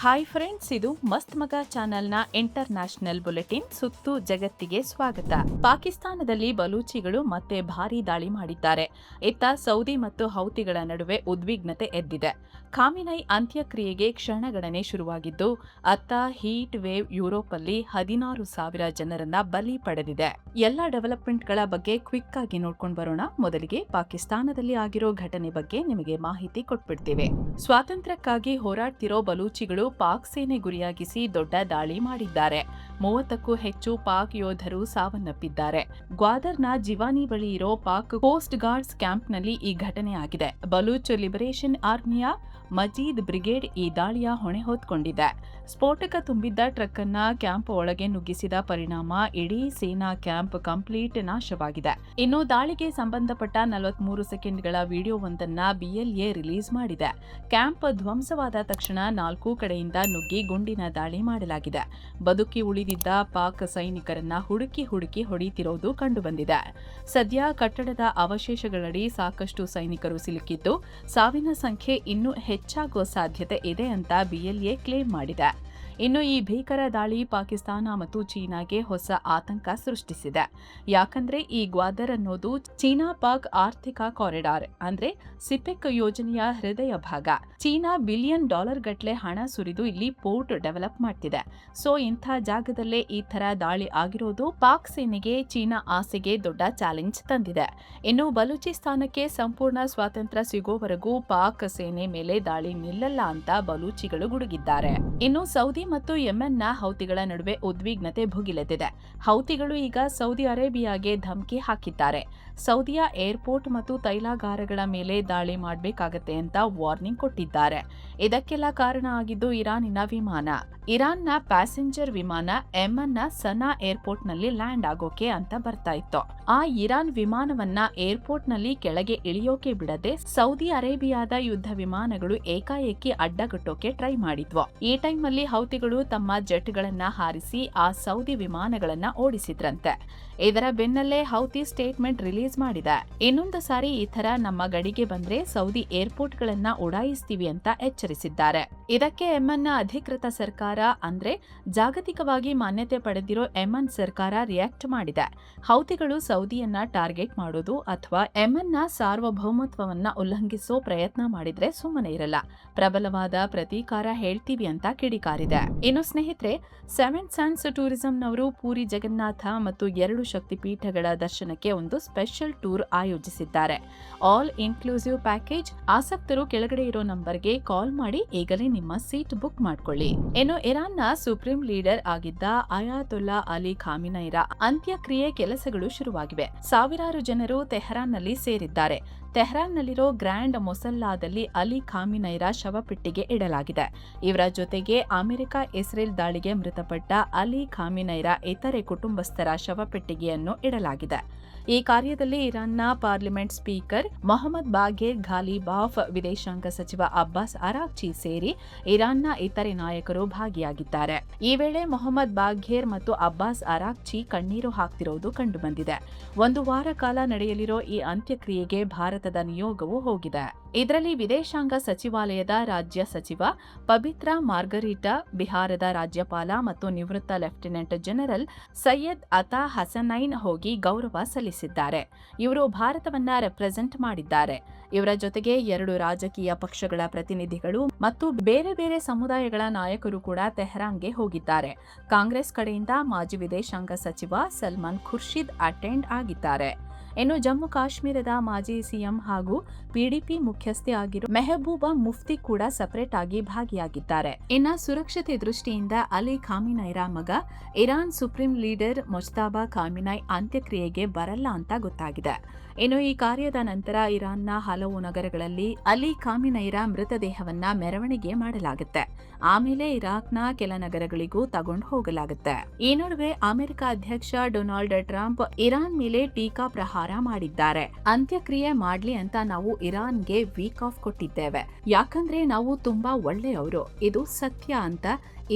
Hi friends, ಇದು ಮಸ್ತ್ ಮಗ ಚಾನೆಲ್ನ ಇಂಟರ್ನ್ಯಾಷನಲ್ ಬುಲೆಟಿನ್ ಸುತ್ತು ಜಗತ್ತಿಗೆ ಸ್ವಾಗತ. ಪಾಕಿಸ್ತಾನದಲ್ಲಿ ಬಲೂಚಿಗಳು ಮತ್ತೆ ಭಾರೀ ದಾಳಿ ಮಾಡಿದ್ದಾರೆ. ಇತ್ತ ಸೌದಿ ಮತ್ತು ಹೌತಿಗಳ ನಡುವೆ ಉದ್ವಿಗ್ನತೆ ಎದ್ದಿದೆ. ಖಾಮಿನೈ ಅಂತ್ಯಕ್ರಿಯೆಗೆ ಕ್ಷಣಗಣನೆ ಶುರುವಾಗಿದ್ದು, ಅತ್ತ ಹೀಟ್ ವೇವ್ ಯುರೋಪಲ್ಲಿ 16,000 ಜನರನ್ನ ಬಲಿ ಪಡೆದಿದೆ. ಎಲ್ಲ ಡೆವಲಪ್ಮೆಂಟ್ಗಳ ಬಗ್ಗೆ ಕ್ವಿಕ್ ಆಗಿ ನೋಡ್ಕೊಂಡು ಬರೋಣ. ಮೊದಲಿಗೆ ಪಾಕಿಸ್ತಾನದಲ್ಲಿ ಆಗಿರೋ ಘಟನೆ ಬಗ್ಗೆ ನಿಮಗೆ ಮಾಹಿತಿ ಕೊಟ್ಬಿಡ್ತೇವೆ. ಸ್ವಾತಂತ್ರ್ಯಕ್ಕಾಗಿ ಹೋರಾಡ್ತಿರೋ ಬಲೂಚಿಗಳು ಪಾಕ್ ಸೇನೆ ಗುರಿಯಾಗಿಸಿ ದೊಡ್ಡ ದಾಳಿ ಮಾಡಿದ್ದಾರೆ. 30ಕ್ಕೂ ಹೆಚ್ಚು ಪಾಕ್ ಯೋಧರು ಸಾವನ್ನಪ್ಪಿದ್ದಾರೆ. ಗ್ವಾದರ್ನ ಜಿವಾನಿ ಬಳಿ ಇರೋ ಪಾಕ್ ಕೋಸ್ಟ್ ಗಾರ್ಡ್ಸ್ ಕ್ಯಾಂಪ್ನಲ್ಲಿ ಈ ಘಟನೆ ಆಗಿದೆ. ಬಲೂಚ್ ಲಿಬರೇಷನ್ ಆರ್ಮಿಯ ಮಜೀದ್ ಬ್ರಿಗೇಡ್ ಈ ದಾಳಿಯ ಹೊಣೆ ಹೊತ್ಕೊಂಡಿದೆ. ಸ್ಫೋಟಕ ತುಂಬಿದ್ದ ಟ್ರಕ್ ಅನ್ನ ಕ್ಯಾಂಪ್ ಒಳಗೆ ನುಗ್ಗಿಸಿದ ಪರಿಣಾಮ ಇಡೀ ಸೇನಾ ಕ್ಯಾಂಪ್ ಕಂಪ್ಲೀಟ್ ನಾಶವಾಗಿದೆ. ಇನ್ನು ದಾಳಿಗೆ ಸಂಬಂಧಪಟ್ಟ 43 ಸೆಕೆಂಡ್ಗಳ ವಿಡಿಯೋವೊಂದನ್ನ ಬಿಎಲ್ಎ ರಿಲೀಸ್ ಮಾಡಿದೆ. ಕ್ಯಾಂಪ್ ಧ್ವಂಸವಾದ ತಕ್ಷಣ 4 ಕಡೆಯಿಂದ ನುಗ್ಗಿ ಗುಂಡಿನ ದಾಳಿ ಮಾಡಲಾಗಿದೆ. ಬದುಕಿ ಉಳಿದಿದ್ದ ಪಾಕ್ ಸೈನಿಕರನ್ನ ಹುಡುಕಿ ಹೊಡೆಯುತ್ತಿರುವುದು ಕಂಡುಬಂದಿದೆ. ಸದ್ಯ ಕಟ್ಟಡದ ಅವಶೇಷಗಳಡಿ ಸಾಕಷ್ಟು ಸೈನಿಕರು ಸಿಲುಕಿದ್ದು, ಸಾವಿನ ಸಂಖ್ಯೆ ಇನ್ನೂ ಹೆಚ್ಚಾಗುವ ಸಾಧ್ಯತೆ ಇದೆ ಅಂತ ಬಿಎಲ್ಎ ಕ್ಲೇಮ್ ಮಾಡಿದೆ. ಇನ್ನು ಈ ಭೀಕರ ದಾಳಿ ಪಾಕಿಸ್ತಾನ ಮತ್ತು ಚೀನಾಗೆ ಹೊಸ ಆತಂಕ ಸೃಷ್ಟಿಸಿದೆ. ಯಾಕಂದ್ರೆ ಈ ಗ್ವಾದರ್ ಅನ್ನೋದು ಚೀನಾ ಪಾಕ್ ಆರ್ಥಿಕ ಕಾರಿಡಾರ್ ಅಂದ್ರೆ ಸಿಪೆಕ್ ಯೋಜನೆಯ ಹೃದಯ ಭಾಗ. ಚೀನಾ $ಬಿಲಿಯನ್ ಗಟ್ಟಲೆ ಹಣ ಸುರಿದು ಇಲ್ಲಿ ಪೋರ್ಟ್ ಡೆವಲಪ್ ಮಾಡ್ತಿದೆ. ಸೊ ಇಂಥ ಜಾಗದಲ್ಲೇ ಈ ತರ ದಾಳಿ ಆಗಿರೋದು ಪಾಕ್ ಸೇನೆಗೆ ಚೀನಾ ಆಸೆಗೆ ದೊಡ್ಡ ಚಾಲೆಂಜ್ ತಂದಿದೆ. ಇನ್ನು ಬಲೂಚಿಸ್ತಾನಕ್ಕೆ ಸಂಪೂರ್ಣ ಸ್ವಾತಂತ್ರ್ಯ ಸಿಗೋವರೆಗೂ ಪಾಕ್ ಸೇನೆ ಮೇಲೆ ದಾಳಿ ನಿಲ್ಲಲ್ಲ ಅಂತ ಬಲೂಚಿಗಳು ಗುಡುಗಿದ್ದಾರೆ. ಇನ್ನು ಸೌದಿ ಮತ್ತು ಯೆಮೆನ್ನ ಹೌತಿಗಳ ನಡುವೆ ಉದ್ವಿಗ್ನತೆ ಭುಗಿಲೆದ್ದಿದೆ. ಹೌತಿಗಳು ಈಗ ಸೌದಿ ಅರೇಬಿಯಾಗೆ ಧಮಕಿ ಹಾಕಿದ್ದಾರೆ. ಸೌದಿಯ ಏರ್ಪೋರ್ಟ್ ಮತ್ತು ತೈಲಾಗಾರಗಳ ಮೇಲೆ ದಾಳಿ ಮಾಡಬೇಕಾಗತ್ತೆ ಅಂತ ವಾರ್ನಿಂಗ್ ಕೊಟ್ಟಿದ್ದಾರೆ. ಇದಕ್ಕೆಲ್ಲ ಕಾರಣ ಆಗಿದ್ದು ಇರಾನಿನ ವಿಮಾನ. ಇರಾನ್ನ ಪ್ಯಾಸೆಂಜರ್ ವಿಮಾನ ಯೆಮನ್ನ ಸನಾ ಏರ್ಪೋರ್ಟ್ನಲ್ಲಿ ಲ್ಯಾಂಡ್ ಆಗೋಕೆ ಅಂತ ಬರ್ತಾ ಇತ್ತು. ಆ ಇರಾನ್ ವಿಮಾನವನ್ನ ಏರ್ಪೋರ್ಟ್ನಲ್ಲಿ ಕೆಳಗೆ ಇಳಿಯೋಕೆ ಬಿಡದೆ ಸೌದಿ ಅರೇಬಿಯಾದ ಯುದ್ಧ ವಿಮಾನಗಳು ಏಕಾಏಕಿ ಅಡ್ಡಗಟ್ಟೋಕೆ ಟ್ರೈ ಮಾಡಿದ್ವು. ಈ ಟೈಮಲ್ಲಿ ಹೌತಿಗಳು ತಮ್ಮ ಜೆಟ್ಗಳನ್ನ ಹಾರಿಸಿ ಆ ಸೌದಿ ವಿಮಾನಗಳನ್ನ ಓಡಿಸಿದ್ರಂತೆ. ಇದರ ಬೆನ್ನಲ್ಲೇ ಹೌತಿ ಸ್ಟೇಟ್ಮೆಂಟ್ ರಿಲೀಸ್ ಮಾಡಿದೆ. ಇನ್ನೊಂದು ಸಾರಿ ಈ ತರ ನಮ್ಮ ಗಡಿಗೆ ಬಂದ್ರೆ ಸೌದಿ ಏರ್ಪೋರ್ಟ್ಗಳನ್ನ ಉಡಾಯಿಸ್ತೀವಿ ಅಂತ ಎಚ್ಚರಿಸಿದ್ದಾರೆ. ಇದಕ್ಕೆ ಯೆಮನ್ನ ಅಧಿಕೃತ ಸರ್ಕಾರ ಅಂದ್ರೆ ಜಾಗತಿಕವಾಗಿ ಮಾನ್ಯತೆ ಪಡೆದಿರೋ ಯೆಮನ್ ಸರ್ಕಾರ ರಿಯಾಕ್ಟ್ ಮಾಡಿದೆ. ಹೌತಿಗಳು ಸೌದಿಯನ್ನ ಟಾರ್ಗೆಟ್ ಮಾಡೋದು ಅಥವಾ ಯೆಮನ್ನ ಸಾರ್ವಭೌಮತ್ವವನ್ನ ಉಲ್ಲಂಘಿಸೋ ಪ್ರಯತ್ನ ಮಾಡಿದ್ರೆ ಸುಮ್ಮನೆ ಇರಲ್ಲ, ಪ್ರಬಲವಾದ ಪ್ರತೀಕಾರ ಹೇಳ್ತೀವಿ ಅಂತ ಕಿಡಿಕಾರಿದೆ. ಇನ್ನು ಸ್ನೇಹಿತರೆ, 7 ಸನ್ಸ್ ಟೂರಿಸಂನವರು ಪೂರಿ ಜಗನ್ನಾಥ ಮತ್ತು 2 ಶಕ್ತಿಪೀಠಗಳ ದರ್ಶನಕ್ಕೆ ಒಂದು ಸ್ಪೆಷಲ್ ಟೂರ್ ಆಯೋಜಿಸಿದ್ದಾರೆ. All inclusive package. ಆಸಕ್ತರು ಕೆಳಗಡೆ ಇರೋ ನಂಬರ್ಗೆ ಕಾಲ್ ಮಾಡಿ ಈಗಲೇ ನಿಮ್ಮ ಸೀಟ್ ಬುಕ್ ಮಾಡ್ಕೊಳ್ಳಿ. ಇನ್ನು ಇರಾನ್ನ ಸುಪ್ರೀಂ ಲೀಡರ್ ಆಗಿದ್ದ ಅಯಾತುಲ್ಲಾ ಅಲಿ ಖಾಮಿನೈರ ಅಂತ್ಯಕ್ರಿಯೆ ಕೆಲಸಗಳು ಶುರುವಾಗಿವೆ. ಸಾವಿರಾರು ಜನರು ತೆಹರಾನ್ನಲ್ಲಿ ಸೇರಿದ್ದಾರೆ. ತೆಹರಾನ್ನಲ್ಲಿರೋ ಗ್ರ್ಯಾಂಡ್ ಮೊಸಲ್ಲಾದಲ್ಲಿ ಅಲಿ ಖಾಮಿನೈರ ಶವಪೆಟ್ಟಿಗೆ ಇಡಲಾಗಿದೆ. ಇವರ ಜೊತೆಗೆ ಅಮೆರಿಕ ಇಸ್ರೇಲ್ ದಾಳಿಗೆ ಮೃತಪಟ್ಟ ಅಲಿ ಖಾಮಿನೈರ ಇತರೆ ಕುಟುಂಬಸ್ಥರ ಶವಪೆಟ್ಟಿಗೆಯನ್ನು ಇಡಲಾಗಿದೆ. ಈ ಕಾರ್ಯದಲ್ಲಿ ಇರಾನ್ನ ಪಾರ್ಲಿಮೆಂಟ್ ಸ್ಪೀಕರ್ ಮೊಹಮ್ಮದ್ ಬಾಘೇರ್ ಘಾಲಿಬಾಫ್, ವಿದೇಶಾಂಗ ಸಚಿವ ಅಬ್ಬಾಸ್ ಅರಾಕ್ಚಿ ಸೇರಿ ಇರಾನ್ನ ಇತರೆ ನಾಯಕರು ಭಾಗಿಯಾಗಿದ್ದಾರೆ. ಈ ವೇಳೆ ಮೊಹಮ್ಮದ್ ಬಾಘೇರ್ ಮತ್ತು ಅಬ್ಬಾಸ್ ಅರಾಕ್ಚಿ ಕಣ್ಣೀರು ಹಾಕ್ತಿರೋದು ಕಂಡುಬಂದಿದೆ. 1 ವಾರ ಕಾಲ ನಡೆಯಲಿರೋ ಈ ಅಂತ್ಯಕ್ರಿಯೆಗೆ ಭಾರತದ ನಿಯೋಗವೂ ಹೋಗಿದೆ. ಇದರಲ್ಲಿ ವಿದೇಶಾಂಗ ಸಚಿವಾಲಯದ ರಾಜ್ಯ ಸಚಿವ ಪಬಿತ್ರಾ ಮಾರ್ಗರಿಟಾ, ಬಿಹಾರದ ರಾಜ್ಯಪಾಲ ಮತ್ತು ನಿವೃತ್ತ ಲೆಫ್ಟಿನೆಂಟ್ ಜನರಲ್ ಸೈಯದ್ ಅತಾ ಹಸನೈನ್ ಹೋಗಿ ಗೌರವ ಸಲ್ಲಿಸಿದ್ದಾರೆ. ಇವರು ಭಾರತವನ್ನ ರೆಪ್ರೆಸೆಂಟ್ ಮಾಡಿದ್ದಾರೆ. ಇವರ ಜೊತೆಗೆ 2 ರಾಜಕೀಯ ಪಕ್ಷಗಳ ಪ್ರತಿನಿಧಿಗಳು ಮತ್ತು ಬೇರೆ ಬೇರೆ ಸಮುದಾಯಗಳ ನಾಯಕರು ಕೂಡ ತೆಹರಾನ್ಗೆ ಹೋಗಿದ್ದಾರೆ. ಕಾಂಗ್ರೆಸ್ ಕಡೆಯಿಂದ ಮಾಜಿ ವಿದೇಶಾಂಗ ಸಚಿವ ಸಲ್ಮಾನ್ ಖುರ್ಷಿದ್ ಅಟೆಂಡ್ ಆಗಿದ್ದಾರೆ. ಇನ್ನು ಜಮ್ಮು ಕಾಶ್ಮೀರದ ಮಾಜಿ ಸಿಎಂ ಹಾಗೂ ಪಿಡಿಪಿ ಮುಖ್ಯಸ್ಥೆ ಆಗಿರುವ ಮೆಹಬೂಬಾ ಮುಫ್ತಿ ಕೂಡ ಸಪರೇಟ್ ಆಗಿ ಭಾಗಿಯಾಗಿದ್ದಾರೆ. ಇನ್ನು ಸುರಕ್ಷತೆ ದೃಷ್ಟಿಯಿಂದ ಅಲಿ ಖಾಮಿನೈರ ಮಗ ಇರಾನ್ ಸುಪ್ರೀಂ ಲೀಡರ್ ಮುಜ್ತಬಾ ಖಾಮಿನೈ ಅಂತ್ಯಕ್ರಿಯೆಗೆ ಬರಲ್ಲ ಅಂತ ಗೊತ್ತಾಗಿದೆ. ಇನ್ನು ಈ ಕಾರ್ಯದ ನಂತರ ಇರಾನ್ನ ಹಲವು ನಗರಗಳಲ್ಲಿ ಅಲಿ ಖಾಮಿನೈರ ಮೃತದೇಹವನ್ನ ಮೆರವಣಿಗೆ ಮಾಡಲಾಗುತ್ತೆ. ಆಮೇಲೆ ಇರಾಕ್ನ ಕೆಲ ನಗರಗಳಿಗೂ ತಗೊಂಡು ಹೋಗಲಾಗುತ್ತೆ. ಈ ನಡುವೆ ಅಮೆರಿಕ ಅಧ್ಯಕ್ಷ ಡೊನಾಲ್ಡ್ ಟ್ರಂಪ್ ಇರಾನ್ ಮೇಲೆ ಟೀಕಾ ಪ್ರಹಾರ ಮಾಡಿದ್ದಾರೆ. ಅಂತ್ಯಕ್ರಿಯೆ ಮಾಡ್ಲಿ ಅಂತ ನಾವು ಇರಾನ್ಗೆ ವೀಕ್ ಆಫ್ ಕೊಟ್ಟಿದ್ದೇವೆ, ಯಾಕಂದ್ರೆ ನಾವು ತುಂಬಾ ಒಳ್ಳೆಯವರು, ಇದು ಸತ್ಯ ಅಂತ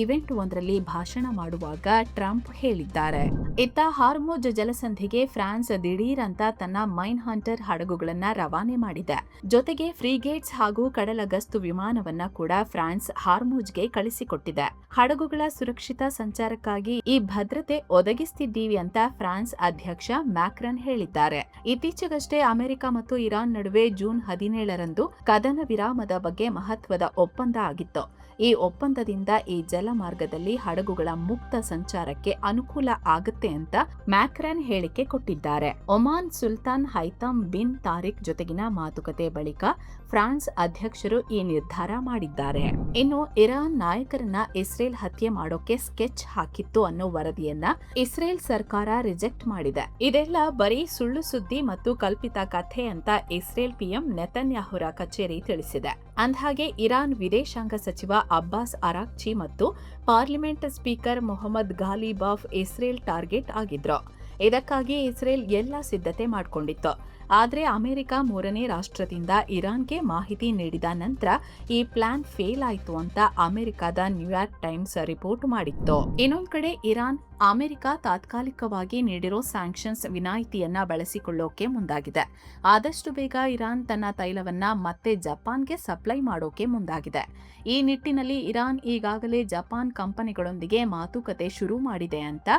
ಇವೆಂಟ್ ಒಂದರಲ್ಲಿ ಭಾಷಣ ಮಾಡುವಾಗ ಟ್ರಂಪ್ ಹೇಳಿದ್ದಾರೆ. ಇತ್ತ ಹಾರ್ಮುಜ್ ಜಲಸಂಧಿಗೆ ಫ್ರಾನ್ಸ್ ದಿಢೀರ್ ಅಂತ ತನ್ನ ಮೈನ್ ಹಂಟರ್ ಹಡಗುಗಳನ್ನ ರವಾನೆ ಮಾಡಿದೆ. ಜೊತೆಗೆ ಫ್ರಿಗೇಟ್ಸ್ ಹಾಗೂ ಕಡಲ ಗಸ್ತು ವಿಮಾನವನ್ನ ಕೂಡ ಫ್ರಾನ್ಸ್ ಹಾರ್ಮುಜ್ಗೆ ಕಳಿಸಿಕೊಟ್ಟಿದೆ. ಹಡಗುಗಳ ಸುರಕ್ಷಿತ ಸಂಚಾರಕ್ಕಾಗಿ ಈ ಭದ್ರತೆ ಒದಗಿಸುತ್ತಿದ್ದೀವಿ ಅಂತ ಫ್ರಾನ್ಸ್ ಅಧ್ಯಕ್ಷ ಮ್ಯಾಕ್ರನ್ ಹೇಳಿದ್ದಾರೆ. ಇತ್ತೀಚೆಗಷ್ಟೇ ಅಮೆರಿಕ ಮತ್ತು ಇರಾನ್ ನಡುವೆ ಜೂನ್ 17ರಂದು ಕದನ ವಿರಾಮದ ಬಗ್ಗೆ ಮಹತ್ವದ ಒಪ್ಪಂದ ಆಗಿತ್ತು. ಈ ಒಪ್ಪಂದದಿಂದ ಈ ಜಲಮಾರ್ಗದಲ್ಲಿ ಹಡಗುಗಳ ಮುಕ್ತ ಸಂಚಾರಕ್ಕೆ ಅನುಕೂಲ ಆಗುತ್ತೆ ಅಂತ ಮ್ಯಾಕ್ರನ್ ಹೇಳಿಕೆ ಕೊಟ್ಟಿದ್ದಾರೆ. ಒಮಾನ್ ಸುಲ್ತಾನ್ ಹೈತಮ್ ಬಿನ್ ತಾರಿಕ್ ಜೊತೆಗಿನ ಮಾತುಕತೆ ಬಳಿಕ ಫ್ರಾನ್ಸ್ ಅಧ್ಯಕ್ಷರು ಈ ನಿರ್ಧಾರ ಮಾಡಿದ್ದಾರೆ. ಇನ್ನು ಇರಾನ್ ನಾಯಕರನ್ನ ಇಸ್ರೇಲ್ ಹತ್ಯೆ ಮಾಡೋಕೆ ಸ್ಕೆಚ್ ಹಾಕಿತ್ತು ಅನ್ನೋ ವರದಿಯನ್ನ ಇಸ್ರೇಲ್ ಸರ್ಕಾರ ರಿಜೆಕ್ಟ್ ಮಾಡಿದೆ. ಇದೆಲ್ಲ ಬರೀ ಸುಳ್ಳು ಸುದ್ದಿ ಮತ್ತು ಕಲ್ಪಿತ ಕಥೆ ಅಂತ ಇಸ್ರೇಲ್ ಪಿಎಂ ನೆತನ್ಯಾಹುರ ಕಚೇರಿ ತಿಳಿಸಿದೆ. ಅಂದಹಾಗೆ ಇರಾನ್ ವಿದೇಶಾಂಗ ಸಚಿವ ಅಬ್ಬಾಸ್ ಅರಾಕ್ಚಿ ಮತ್ತು parliament speaker Mohammad Ghalibaf Israel target ಆಗಿದ್ರು. ಇದಕ್ಕಾಗಿ ಇಸ್ರೇಲ್ ಎಲ್ಲ ಸಿದ್ಧತೆ ಮಾಡಿಕೊಂಡಿತ್ತು. ಆದರೆ ಅಮೆರಿಕ ಮೂರನೇ ರಾಷ್ಟ್ರದಿಂದ ಇರಾನ್ಗೆ ಮಾಹಿತಿ ನೀಡಿದ ನಂತರ ಈ ಪ್ಲಾನ್ ಫೇಲ್ ಆಯಿತು ಅಂತ ಅಮೆರಿಕದ ನ್ಯೂಯಾರ್ಕ್ ಟೈಮ್ಸ್ ರಿಪೋರ್ಟ್ ಮಾಡಿತ್ತು. ಇನ್ನೊಂದು ಕಡೆ ಇರಾನ್ ಅಮೆರಿಕ ತಾತ್ಕಾಲಿಕವಾಗಿ ನೀಡಿರೋ ಸ್ಯಾಂಕ್ಷನ್ಸ್ ವಿನಾಯಿತಿಯನ್ನ ಬಳಸಿಕೊಳ್ಳೋಕೆ ಮುಂದಾಗಿದೆ. ಆದಷ್ಟು ಬೇಗ ಇರಾನ್ ತನ್ನ ತೈಲವನ್ನ ಮತ್ತೆ ಜಪಾನ್ಗೆ ಸಪ್ಲೈ ಮಾಡೋಕೆ ಮುಂದಾಗಿದೆ. ಈ ನಿಟ್ಟಿನಲ್ಲಿ ಇರಾನ್ ಈಗಾಗಲೇ ಜಪಾನ್ ಕಂಪನಿಗಳೊಂದಿಗೆ ಮಾತುಕತೆ ಶುರು ಮಾಡಿದೆ ಅಂತ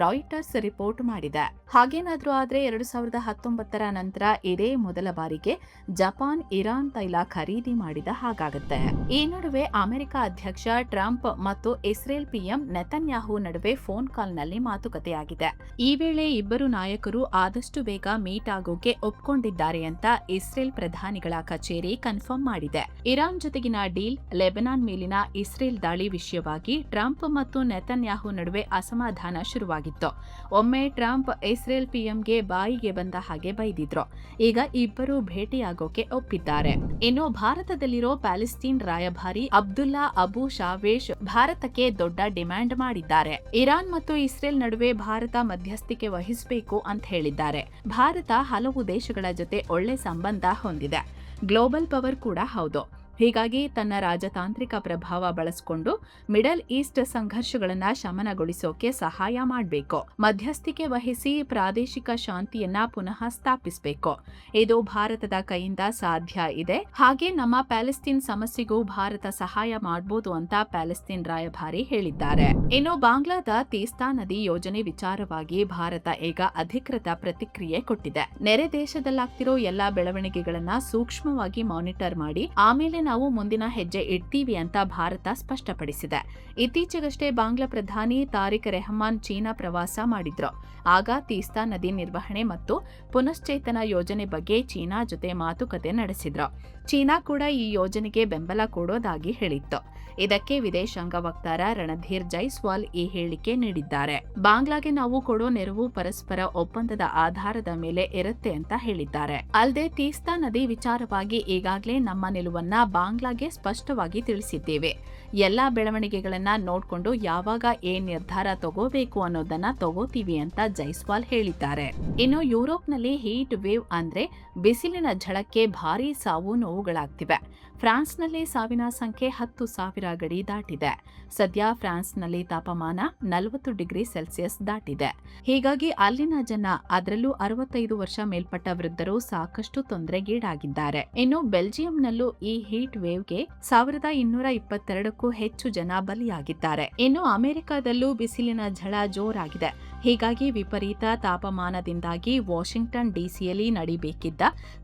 ರಾಯ್ಟರ್ಸ್ ರಿಪೋರ್ಟ್ ಮಾಡಿದೆ. ಹಾಗೇನಾದ್ರೂ ಆದ್ರೆ 2019ರ ನಂತರ ಇದೇ ಮೊದಲ ಬಾರಿಗೆ ಜಪಾನ್ ಇರಾನ್ ತೈಲ ಖರೀದಿ ಮಾಡಿದ ಹಾಗಾಗುತ್ತೆ. ಈ ನಡುವೆ ಅಮೆರಿಕ ಅಧ್ಯಕ್ಷ ಟ್ರಂಪ್ ಮತ್ತು ಇಸ್ರೇಲ್ ಪಿಎಂ ನೆತನ್ಯಾಹು ನಡುವೆ ಫೋನ್ ಕಾಲ್ ನಲ್ಲಿ ಮಾತುಕತೆಯಾಗಿದೆ. ಈ ವೇಳೆ ಇಬ್ಬರು ನಾಯಕರು ಆದಷ್ಟು ಬೇಗ ಮೀಟ್ ಆಗೋಕೆ ಒಪ್ಕೊಂಡಿದ್ದಾರೆ ಅಂತ ಇಸ್ರೇಲ್ ಪ್ರಧಾನಿಗಳ ಕಚೇರಿ ಕನ್ಫರ್ಮ್ ಮಾಡಿದೆ. ಇರಾನ್ ಜೊತೆಗಿನ ಡೀಲ್, ಲೆಬನಾನ್ ಮೇಲಿನ ಇಸ್ರೇಲ್ ದಾಳಿ ವಿಷಯವಾಗಿ ಟ್ರಂಪ್ ಮತ್ತು ನೆತನ್ಯಾಹು ನಡುವೆ ಅಸಮಾಧಾನ ಶುರುವಾಗಿತ್ತು. ಒಮ್ಮೆ ಟ್ರಂಪ್ ಇಸ್ರೇಲ್ ಪಿಎಂಗೆ ಬಾಯಿಗೆ ಬಂದ ಹಾಗೆ ಬೈದಿದ್ರು. ಈಗ ಇಬ್ಬರು ಭೇಟಿಯಾಗೋಕೆ ಒಪ್ಪಿದ್ದಾರೆ. ಇನ್ನು ಭಾರತದಲ್ಲಿರೋ ಪ್ಯಾಲೆಸ್ತೀನ್ ರಾಯಭಾರಿ ಅಬ್ದುಲ್ಲಾ ಅಬು ಶಾವೇಶ್ ಭಾರತಕ್ಕೆ ದೊಡ್ಡ ಡಿಮ್ಯಾಂಡ್ ಮಾಡಿದ್ದಾರೆ. ಇರಾನ್ ಮತ್ತು ಇಸ್ರೇಲ್ ನಡುವೆ ಭಾರತ ಮಧ್ಯಸ್ಥಿಕೆ ವಹಿಸಬೇಕು ಅಂತ ಹೇಳಿದ್ದಾರೆ. ಭಾರತ ಹಲವು ದೇಶಗಳ ಜೊತೆ ಒಳ್ಳೆ ಸಂಬಂಧ ಹೊಂದಿದೆ. ಗ್ಲೋಬಲ್ ಪವರ್ ಕೂಡ ಹೌದು. ಹೀಗಾಗಿ ತನ್ನ ರಾಜತಾಂತ್ರಿಕ ಪ್ರಭಾವ ಬಳಸಿಕೊಂಡು ಮಿಡಲ್ ಈಸ್ಟ್ ಸಂಘರ್ಷಗಳನ್ನ ಶಮನಗೊಳಿಸೋಕೆ ಸಹಾಯ ಮಾಡಬೇಕು. ಮಧ್ಯಸ್ಥಿಕೆ ವಹಿಸಿ ಪ್ರಾದೇಶಿಕ ಶಾಂತಿಯನ್ನ ಪುನಃ ಸ್ಥಾಪಿಸಬೇಕು. ಇದು ಭಾರತದ ಕೈಯಿಂದ ಸಾಧ್ಯ ಇದೆ. ಹಾಗೆ ನಮ್ಮ ಪ್ಯಾಲೆಸ್ತೀನ್ ಸಮಸ್ಯೆಗೂ ಭಾರತ ಸಹಾಯ ಮಾಡಬಹುದು ಅಂತ ಪ್ಯಾಲೆಸ್ತೀನ್ ರಾಯಭಾರಿ ಹೇಳಿದ್ದಾರೆ. ಇನ್ನು ಬಾಂಗ್ಲಾದ ತೀಸ್ತಾ ನದಿ ಯೋಜನೆ ವಿಚಾರವಾಗಿ ಭಾರತ ಈಗ ಅಧಿಕೃತ ಪ್ರತಿಕ್ರಿಯೆ ಕೊಟ್ಟಿದೆ. ನೆರೆ ದೇಶದಲ್ಲಾಗ್ತಿರೋ ಎಲ್ಲಾ ಬೆಳವಣಿಗೆಗಳನ್ನ ಸೂಕ್ಷ್ಮವಾಗಿ ಮಾನಿಟರ್ ಮಾಡಿ ಆಮೇಲೆ ನಾವು ಮುಂದಿನ ಹೆಜ್ಜೆ ಇಡ್ತೀವಿ ಅಂತ ಭಾರತ ಸ್ಪಷ್ಟಪಡಿಸಿದೆ. ಇತ್ತೀಚೆಗಷ್ಟೇ ಬಾಂಗ್ಲಾ ಪ್ರಧಾನಿ ತಾರಿಕ್ ರೆಹಮಾನ್ ಚೀನಾ ಪ್ರವಾಸ ಮಾಡಿದ್ರು. ಆಗ ತೀಸ್ತಾ ನದಿ ನಿರ್ವಹಣೆ ಮತ್ತು ಪುನಶ್ಚೇತನ ಯೋಜನೆ ಬಗ್ಗೆ ಚೀನಾ ಜೊತೆ ಮಾತುಕತೆ ನಡೆಸಿದ್ರು. ಚೀನಾ ಕೂಡ ಈ ಯೋಜನೆಗೆ ಬೆಂಬಲ ಕೊಡೋದಾಗಿ ಹೇಳಿತ್ತು. ಇದಕ್ಕೆ ವಿದೇಶಾಂಗ ವಕ್ತಾರ ರಣಧೀರ್ ಜೈಸ್ವಾಲ್ ಈ ಹೇಳಿಕೆ ನೀಡಿದ್ದಾರೆ. ಬಾಂಗ್ಲಾಗೆ ನಾವು ಕೊಡೋ ನೆರವು ಪರಸ್ಪರ ಒಪ್ಪಂದದ ಆಧಾರದ ಮೇಲೆ ಇರುತ್ತೆ ಅಂತ ಹೇಳಿದ್ದಾರೆ. ಅಲ್ಲದೆ ತೀಸ್ತಾ ನದಿ ವಿಚಾರವಾಗಿ ಈಗಾಗಲೇ ನಮ್ಮ ನಿಲುವನ್ನ ಬಾಂಗ್ಲಾಗೆ ಸ್ಪಷ್ಟವಾಗಿ ತಿಳಿಸಿದ್ದೇವೆ. ಎಲ್ಲಾ ಬೆಳವಣಿಗೆಗಳನ್ನ ನೋಡ್ಕೊಂಡು ಯಾವಾಗ ಏನ್ ನಿರ್ಧಾರ ತಗೋಬೇಕು ಅನ್ನೋದನ್ನ ತಗೋತೀವಿ ಅಂತ ಜೈಸ್ವಾಲ್ ಹೇಳಿದ್ದಾರೆ. ಇನ್ನು ಯುರೋಪ್ನಲ್ಲಿ ಹೀಟ್ ವೇವ್ ಅಂದ್ರೆ ಬಿಸಿಲಿನ ಝಳಕ್ಕೆ ಭಾರೀ ಸಾವು ನೋವುಗಳಾಗ್ತಿವೆ. ಫ್ರಾನ್ಸ್ನಲ್ಲಿ ಸಾವಿನ ಸಂಖ್ಯೆ 10,000 ಗಡಿ ದಾಟಿದೆ. ಸದ್ಯ ಫ್ರಾನ್ಸ್ನಲ್ಲಿ ತಾಪಮಾನ 40 ಡಿಗ್ರಿ ಸೆಲ್ಸಿಯಸ್ ದಾಟಿದೆ. ಹೀಗಾಗಿ ಅಲ್ಲಿನ ಜನ, ಅದರಲ್ಲೂ 65 ವರ್ಷ ಮೇಲ್ಪಟ್ಟ ವೃದ್ಧರು ಸಾಕಷ್ಟು ತೊಂದರೆಗೀಡಾಗಿದ್ದಾರೆ. ಇನ್ನು ಬೆಲ್ಜಿಯಂನಲ್ಲೂ ಈ ಹೀಟ್ ವೇವ್ಗೆ 1222ಕ್ಕೂ ಹೆಚ್ಚು ಜನ ಬಲಿಯಾಗಿದ್ದಾರೆ. ಇನ್ನು ಅಮೆರಿಕದಲ್ಲೂ ಬಿಸಿಲಿನ ಝಳ ಜೋರಾಗಿದೆ. ಹೀಗಾಗಿ ವಿಪರೀತ ತಾಪಮಾನದಿಂದಾಗಿ ವಾಷಿಂಗ್ಟನ್ ಡಿಸಿಯಲ್ಲಿ ನಡೀಬೇಕಿದ್ದ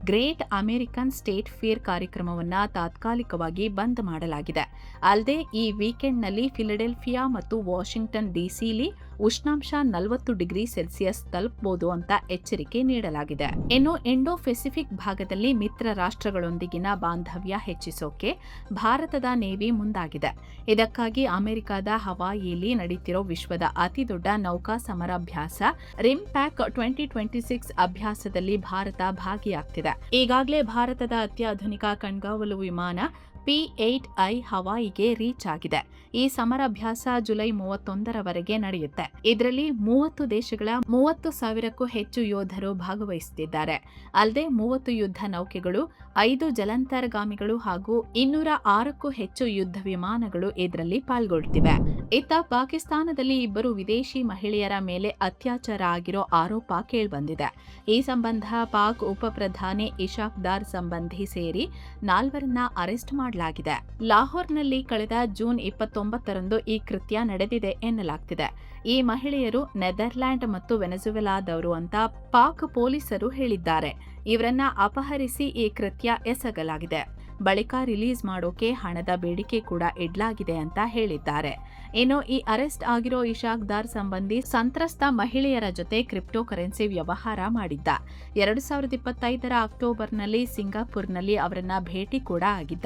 ಗ್ರೇಟ್ ಅಮೆರಿಕನ್ ಸ್ಟೇಟ್ ಫೇರ್ ಕಾರ್ಯಕ್ರಮವನ್ನ ತಾತ್ಕಾಲಿಕವಾಗಿ ಬಂದ್ ಮಾಡಲಾಗಿದೆ. ಅಲ್ಲದೆ ಈ ವೀಕೆಂಡ್ನಲ್ಲಿ ಫಿಲಡೆಲ್ಫಿಯಾ ಮತ್ತು ವಾಷಿಂಗ್ಟನ್ ಡಿಸಿಲಿ ಉಷ್ಣಾಂಶ 40 ಡಿಗ್ರಿ ಸೆಲ್ಸಿಯಸ್ ತಲುಪಬಹುದು ಅಂತ ಎಚ್ಚರಿಕೆ ನೀಡಲಾಗಿದೆ. ಇನ್ನು ಇಂಡೋ ಪೆಸಿಫಿಕ್ ಭಾಗದಲ್ಲಿ ಮಿತ್ರ ರಾಷ್ಟ್ರಗಳೊಂದಿಗಿನ ಬಾಂಧವ್ಯ ಹೆಚ್ಚಿಸೋಕೆ ಭಾರತದ ನೇವಿ ಮುಂದಾಗಿದೆ. ಇದಕ್ಕಾಗಿ ಅಮೆರಿಕದ ಹವಾಯಿಯಲ್ಲಿ ನಡೆಯುತ್ತಿರೋ ವಿಶ್ವದ ಅತಿದೊಡ್ಡ ನೌಕಾ ಸಮರಾಭ್ಯಾಸ ರಿಮ್ಪ್ಯಾಕ್ 2026 ಅಭ್ಯಾಸದಲ್ಲಿ ಭಾರತ ಭಾಗಿಯಾಗ್ತಿದೆ. ಈಗಾಗಲೇ ಭಾರತದ ಅತ್ಯಾಧುನಿಕ ಕಣ್ಗಾವಲು ವಿಮಾನ P-8I ಹವಾಯಿಗೆ ರೀಚ್ ಆಗಿದೆ. ಈ ಸಮರಾಭ್ಯಾಸ ಜುಲೈ 31ರವರೆಗೆ ನಡೆಯುತ್ತೆ. ಇದರಲ್ಲಿ 30 ದೇಶಗಳ 30,000ಕ್ಕೂ ಹೆಚ್ಚು ಯೋಧರು ಭಾಗವಹಿಸುತ್ತಿದ್ದಾರೆ. ಅಲ್ಲದೆ 30 ಯುದ್ಧ ನೌಕೆಗಳು, 5 ಜಲಾಂತರ್ಗಾಮಿಗಳು ಹಾಗೂ 206ಕ್ಕೂ ಹೆಚ್ಚು ಯುದ್ಧ ವಿಮಾನಗಳು ಇದರಲ್ಲಿ ಪಾಲ್ಗೊಳ್ಳುತ್ತಿವೆ. ಇತ್ತ ಪಾಕಿಸ್ತಾನದಲ್ಲಿ 2 ವಿದೇಶಿ ಮಹಿಳೆಯರ ಮೇಲೆ ಅತ್ಯಾಚಾರ ಆಗಿರೋ ಆರೋಪ ಕೇಳಿಬಂದಿದೆ. ಈ ಸಂಬಂಧ ಪಾಕ್ ಉಪ ಪ್ರಧಾನಿ ಇಶಾಕ್ ದಾರ್ ಸಂಬಂಧಿ ಸೇರಿ 4ರನ್ನ ಅರೆಸ್ಟ್ ಮಾಡಲಾಗಿದೆ. ಲಾಹೋರ್ನಲ್ಲಿ ಕಳೆದ ಜೂನ್ 29ರಂದು ಈ ಕೃತ್ಯ ನಡೆದಿದೆ ಎನ್ನಲಾಗ್ತಿದೆ. ಈ ಮಹಿಳೆಯರು ನೆದರ್ಲ್ಯಾಂಡ್ ಮತ್ತು ವೆನೆಜುವೆಲಾದವರು ಅಂತ ಪಾಕ್ ಪೊಲೀಸರು ಹೇಳಿದ್ದಾರೆ. ಇವರನ್ನ ಅಪಹರಿಸಿ ಈ ಕೃತ್ಯ ಎಸಗಲಾಗಿದೆ. ಬಳಿಕ ರಿಲೀಸ್ ಮಾಡೋಕೆ ಹಣದ ಬೇಡಿಕೆ ಕೂಡ ಇಡ್ಲಾಗಿದೆ ಅಂತ ಹೇಳಿದ್ದಾರೆ. ಇನ್ನು ಈ ಅರೆಸ್ಟ್ ಆಗಿರೋ ಇಶಾಕ್ ದಾರ್ ಸಂಬಂಧಿ ಸಂತ್ರಸ್ತ ಮಹಿಳೆಯರ ಜೊತೆ ಕ್ರಿಪ್ಟೋ ಕರೆನ್ಸಿ ವ್ಯವಹಾರ ಮಾಡಿದ್ದ. 2025ರ ಅಕ್ಟೋಬರ್ನಲ್ಲಿ ಸಿಂಗಾಪುರ್ನಲ್ಲಿ ಅವರನ್ನ ಭೇಟಿ ಕೂಡ ಆಗಿದ್ದ.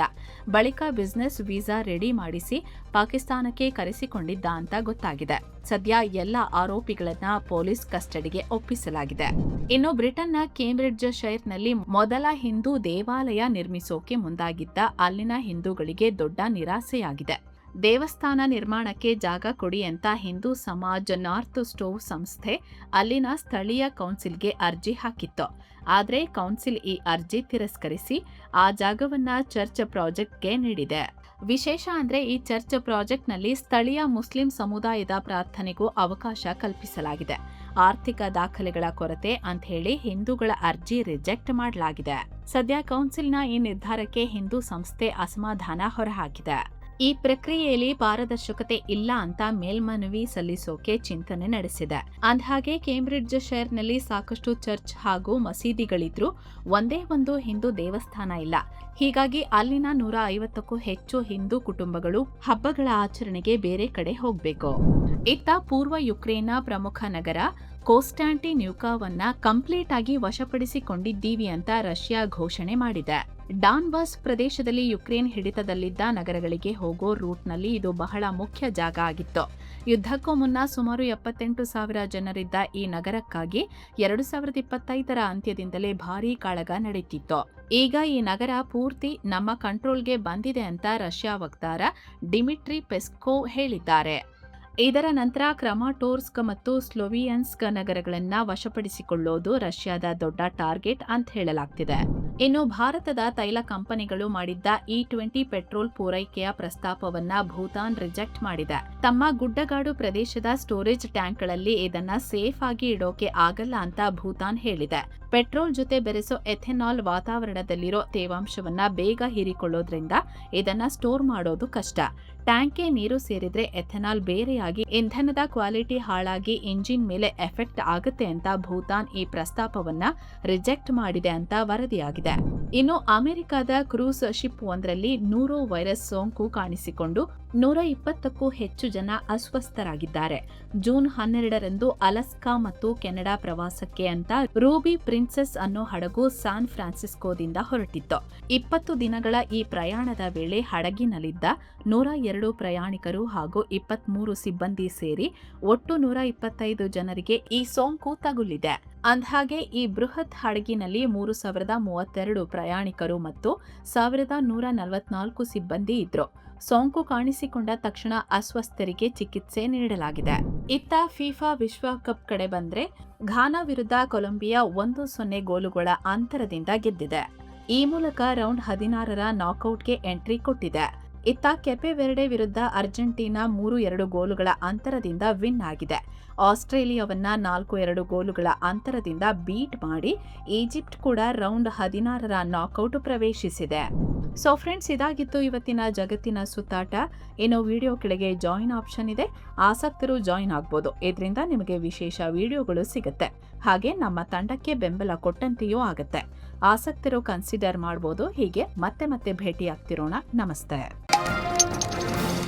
ಬಳಿಕ ಬಿಸಿನೆಸ್ ವೀಸಾ ರೆಡಿ ಮಾಡಿಸಿ ಪಾಕಿಸ್ತಾನಕ್ಕೆ ಕರೆಸಿಕೊಂಡಿದ್ದ ಅಂತ ಗೊತ್ತಾಗಿದೆ. ಸದ್ಯ ಎಲ್ಲ ಆರೋಪಿಗಳನ್ನ ಪೊಲೀಸ್ ಕಸ್ಟಡಿಗೆ ಒಪ್ಪಿಸಲಾಗಿದೆ. ಇನ್ನು ಬ್ರಿಟನ್ನ ಕೇಂಬ್ರಿಡ್ಜ್ ಶೈರ್ನಲ್ಲಿ ಮೊದಲ ಹಿಂದೂ ದೇವಾಲಯ ನಿರ್ಮಿಸೋಕೆ ಮುಂದಾಗಿದ್ದ ಅಲ್ಲಿನ ಹಿಂದೂಗಳಿಗೆ ದೊಡ್ಡ ನಿರಾಸೆಯಾಗಿದೆ. ದೇವಸ್ಥಾನ ನಿರ್ಮಾಣಕ್ಕೆ ಜಾಗ ಕೊಡಿ ಅಂತ ಹಿಂದೂ ಸಮಾಜ್ ನಾರ್ತ್ ಸ್ಟೋವ್ ಸಂಸ್ಥೆ ಅಲ್ಲಿನ ಸ್ಥಳೀಯ ಕೌನ್ಸಿಲ್ಗೆ ಅರ್ಜಿ ಹಾಕಿತ್ತು. ಆದರೆ ಕೌನ್ಸಿಲ್ ಈ ಅರ್ಜಿ ತಿರಸ್ಕರಿಸಿ ಆ ಜಾಗವನ್ನ ಚರ್ಚ್ ಪ್ರಾಜೆಕ್ಟ್ಗೆ ನೀಡಿದೆ. ವಿಶೇಷ ಅಂದ್ರೆ ಈ ಚರ್ಚ್ ಪ್ರಾಜೆಕ್ಟ್ನಲ್ಲಿ ಸ್ಥಳೀಯ ಮುಸ್ಲಿಂ ಸಮುದಾಯದ ಪ್ರಾರ್ಥನೆಗೂ ಅವಕಾಶ ಕಲ್ಪಿಸಲಾಗಿದೆ. ಆರ್ಥಿಕ ದಾಖಲೆಗಳ ಕೊರತೆ ಅಂತ ಹೇಳಿ ಹಿಂದೂಗಳ ಅರ್ಜಿ ರಿಜೆಕ್ಟ್ ಮಾಡಲಾಗಿದೆ. ಸದ್ಯ ಕೌನ್ಸಿಲ್ನ ಈ ನಿರ್ಧಾರಕ್ಕೆ ಹಿಂದೂ ಸಂಸ್ಥೆ ಅಸಮಾಧಾನ ಹೊರಹಾಕಿದೆ. ಈ ಪ್ರಕ್ರಿಯೆಯಲ್ಲಿ ಪಾರದರ್ಶಕತೆ ಇಲ್ಲ ಅಂತ ಮೇಲ್ಮನವಿ ಸಲ್ಲಿಸೋಕೆ ಚಿಂತನೆ ನಡೆಸಿದೆ. ಅಂದಹಾಗೆ ಕೇಂಬ್ರಿಡ್ಜ್ ಶೈರ್ನಲ್ಲಿ ಸಾಕಷ್ಟು ಚರ್ಚ್ ಹಾಗೂ ಮಸೀದಿಗಳಿದ್ರೂ ಒಂದೇ ಒಂದು ಹಿಂದೂ ದೇವಸ್ಥಾನ ಇಲ್ಲ. ಹೀಗಾಗಿ ಅಲ್ಲಿನ 150ಕ್ಕೂ ಹೆಚ್ಚು ಹಿಂದೂ ಕುಟುಂಬಗಳು ಹಬ್ಬಗಳ ಆಚರಣೆಗೆ ಬೇರೆ ಕಡೆ ಹೋಗಬೇಕು. ಇತ್ತ ಪೂರ್ವ ಯುಕ್ರೇನ್ನ ಪ್ರಮುಖ ನಗರ ಕೋಸ್ಟಾಂಟಿನ್ಯೂಕಾವನ್ನ ಕಂಪ್ಲೀಟ್ ಆಗಿ ವಶಪಡಿಸಿಕೊಂಡಿದ್ದೀವಿ ಅಂತ ರಷ್ಯಾ ಘೋಷಣೆ ಮಾಡಿದೆ. ಡಾನ್ಬಾಸ್ ಪ್ರದೇಶದಲ್ಲಿ ಯುಕ್ರೇನ್ ಹಿಡಿತದಲ್ಲಿದ್ದ ನಗರಗಳಿಗೆ ಹೋಗೋ ರೂಟ್ನಲ್ಲಿ ಇದು ಬಹಳ ಮುಖ್ಯ ಜಾಗ ಆಗಿತ್ತು. ಯುದ್ಧಕ್ಕೂ ಮುನ್ನ ಸುಮಾರು 78,000 ಜನರಿದ್ದ ಈ ನಗರಕ್ಕಾಗಿ 2025ರ ಅಂತ್ಯದಿಂದಲೇ ಭಾರೀ ಕಾಳಗ ನಡೆಯುತ್ತಿತ್ತು. ಈಗ ಈ ನಗರ ಪೂರ್ತಿ ನಮ್ಮ ಕಂಟ್ರೋಲ್ಗೆ ಬಂದಿದೆ ಅಂತ ರಷ್ಯಾ ವಕ್ತಾರ ಡಿಮಿಟ್ರಿ ಪೆಸ್ಕೋವ್ ಹೇಳಿದ್ದಾರೆ. ಇದರ ನಂತರ ಕ್ರಮಾಟೋರ್ಸ್ಕ್ ಮತ್ತು ಸ್ಲೋವಿಯನ್ಸ್ಕ್ ನಗರಗಳನ್ನ ವಶಪಡಿಸಿಕೊಳ್ಳೋದು ರಷ್ಯಾದ ದೊಡ್ಡ ಟಾರ್ಗೆಟ್ ಅಂತ ಹೇಳಲಾಗ್ತಿದೆ. ಇನ್ನು ಭಾರತದ ತೈಲ ಕಂಪನಿಗಳು ಮಾಡಿದ್ದ E20 ಪೆಟ್ರೋಲ್ ಪೂರೈಕೆಯ ಪ್ರಸ್ತಾಪವನ್ನ ಭೂತಾನ್ ರಿಜೆಕ್ಟ್ ಮಾಡಿದೆ. ತಮ್ಮ ಗುಡ್ಡಗಾಡು ಪ್ರದೇಶದ ಸ್ಟೋರೇಜ್ ಟ್ಯಾಂಕ್ಗಳಲ್ಲಿ ಇದನ್ನ ಸೇಫ್ ಆಗಿ ಇಡೋಕೆ ಆಗಲ್ಲ ಅಂತ ಭೂತಾನ್ ಹೇಳಿದೆ. ಪೆಟ್ರೋಲ್ ಜೊತೆ ಬೆರೆಸೋ ಎಥೆನಾಲ್ ವಾತಾವರಣದಲ್ಲಿರೋ ತೇವಾಂಶವನ್ನ ಬೇಗ ಹೀರಿಕೊಳ್ಳೋದ್ರಿಂದ ಇದನ್ನ ಸ್ಟೋರ್ ಮಾಡೋದು ಕಷ್ಟ. ಟ್ಯಾಂಕ್ಗೆ ನೀರು ಸೇರಿದ್ರೆ ಎಥೆನಾಲ್ ಬೇರೆಯಾಗಿ ಇಂಧನದ ಕ್ವಾಲಿಟಿ ಹಾಳಾಗಿ ಇಂಜಿನ್ ಮೇಲೆ ಎಫೆಕ್ಟ್ ಆಗುತ್ತೆ ಅಂತ ಭೂತಾನ್ ಈ ಪ್ರಸ್ತಾಪವನ್ನ ರಿಜೆಕ್ಟ್ ಮಾಡಿದೆ ಅಂತ ವರದಿಯಾಗಿದೆ. ಇನ್ನು ಅಮೆರಿಕದ ಕ್ರೂಸ್ ಶಿಪ್ ಒಂದರಲ್ಲಿ 100 ವೈರಸ್ ಸೋಂಕು ಕಾಣಿಸಿಕೊಂಡು 120ಕ್ಕೂ ಹೆಚ್ಚು ಜನ ಅಸ್ವಸ್ಥರಾಗಿದ್ದಾರೆ. ಜೂನ್ 12ರಂದು ಅಲಸ್ಕಾ ಮತ್ತು ಕೆನಡಾ ಪ್ರವಾಸಕ್ಕೆ ಅಂತ ರೂಬಿ ಪ್ರಿನ್ಸೆಸ್ ಅನ್ನೋ ಹಡಗು ಸ್ಯಾನ್ ಫ್ರಾನ್ಸಿಸ್ಕೋದಿಂದ ಹೊರಟಿತ್ತು. 20 ದಿನಗಳ ಈ ಪ್ರಯಾಣದ ವೇಳೆ ಹಡಗಿನಲ್ಲಿದ್ದ 102 ಪ್ರಯಾಣಿಕರು ಹಾಗೂ 23 ಸಿಬ್ಬಂದಿ ಸೇರಿ ಒಟ್ಟು 125 ಜನರಿಗೆ ಈ ಸೋಂಕು ತಗುಲಿದೆ. ಅಂದಹಾಗೆ ಈ ಬೃಹತ್ ಹಡಗಿನಲ್ಲಿ 3,032 ಪ್ರಯಾಣಿಕರು ಮತ್ತು 1,144 ಸಿಬ್ಬಂದಿ ಇದ್ರು. ಸೋಂಕು ಕಾಣಿಸಿಕೊಂಡ ತಕ್ಷಣ ಅಸ್ವಸ್ಥರಿಗೆ ಚಿಕಿತ್ಸೆ ನೀಡಲಾಗಿದೆ. ಇತ್ತ ಫಿಫಾ ವಿಶ್ವಕಪ್ ಕಡೆ ಬಂದ್ರೆ ಘಾನಾ ವಿರುದ್ಧ ಕೊಲಂಬಿಯಾ 1-0 ಗೋಲುಗಳ ಅಂತರದಿಂದ ಗೆದ್ದಿದೆ. ಈ ಮೂಲಕ ರೌಂಡ್ 16ರ ನಾಕ್ಔಟ್ಗೆ ಎಂಟ್ರಿ ಕೊಟ್ಟಿದೆ. ಇತ್ತ ಕೆಪೆ ವೆರ್ಡೆ ವಿರುದ್ಧ ಅರ್ಜೆಂಟೀನಾ 3-2 ಗೋಲುಗಳ ಅಂತರದಿಂದ ವಿನ್ ಆಗಿದೆ. ಆಸ್ಟ್ರೇಲಿಯಾವನ್ನ 4-2 ಗೋಲುಗಳ ಅಂತರದಿಂದ ಬೀಟ್ ಮಾಡಿ ಈಜಿಪ್ಟ್ ಕೂಡ ರೌಂಡ್ 16ರ ನಾಕ್ಔಟ್ ಪ್ರವೇಶಿಸಿದೆ. ಸೊ ಫ್ರೆಂಡ್ಸ್, ಇದಾಗಿತ್ತು ಇವತ್ತಿನ ಜಗತ್ತಿನ ಸುತ್ತಾಟ. ಇನ್ನು ವಿಡಿಯೋ ಕೆಳಗೆ ಜಾಯಿನ್ ಆಪ್ಷನ್ ಇದೆ, ಆಸಕ್ತರು ಜಾಯಿನ್ ಆಗ್ಬೋದು. ಇದರಿಂದ ನಿಮಗೆ ವಿಶೇಷ ವಿಡಿಯೋಗಳು ಸಿಗುತ್ತೆ. ಹಾಗೆ ನಮ್ಮ ತಂಡಕ್ಕೆ ಬೆಂಬಲ ಕೊಟ್ಟಂತೆಯೂ ಆಗುತ್ತೆ. ಆಸಕ್ತರು ಕನ್ಸಿಡರ್ ಮಾಡ್ಬೋದು. ಹೀಗೆ ಮತ್ತೆ ಭೇಟಿ ಆಗ್ತಿರೋಣ. ನಮಸ್ತೆ.